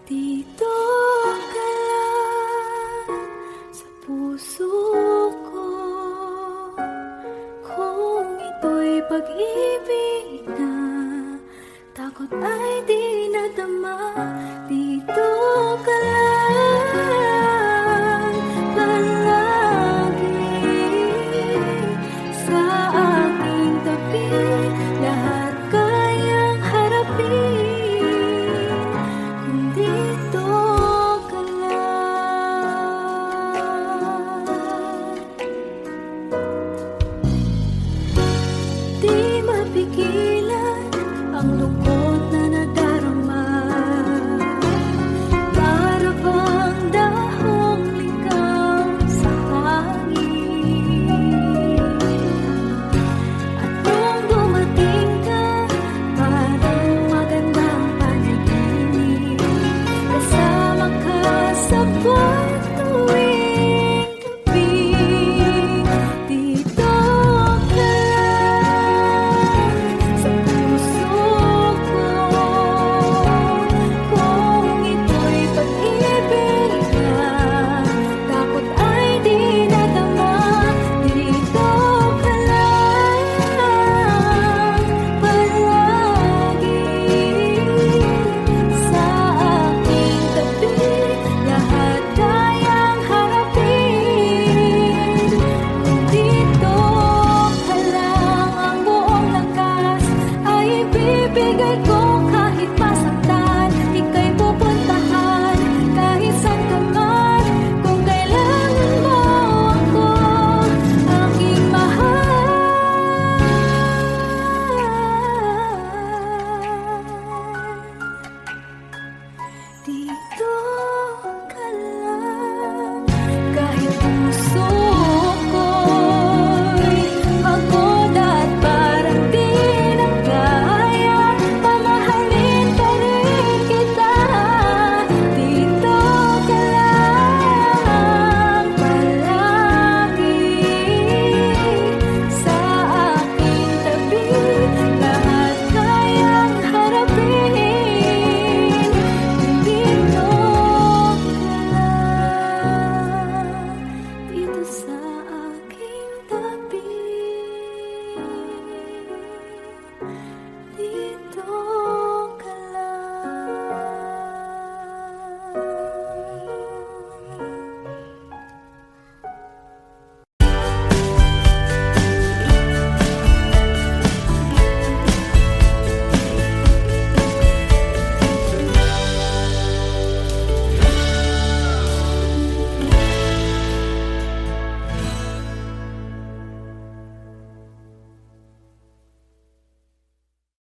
Dito ka lang sa puso ko, kung ito'y pag-ibig na takot ay di nadama. Dito ka lang palagi sa aking tabi, lahat kayang harapin kung dito ka lang. Di mapigilan ang lungkot na nadarama, para bang dahong ligaw sa hangin. At nung dumating ka, parang magandang panaginip, kasama ka sa buwan tuwing gabi. Dito ka sa puso ko, kung ito'y pag-ibig na takot ay di nadama. Dito ka lang palagi sa aking tabi, lahat kayang harapin kung dito ka lang. Ang buong lakas ay ibibigay ko, kahit masaktan ika'y pupuntahan, kahit saan ka man, kung kailangan mo ako, aking mahal. Dito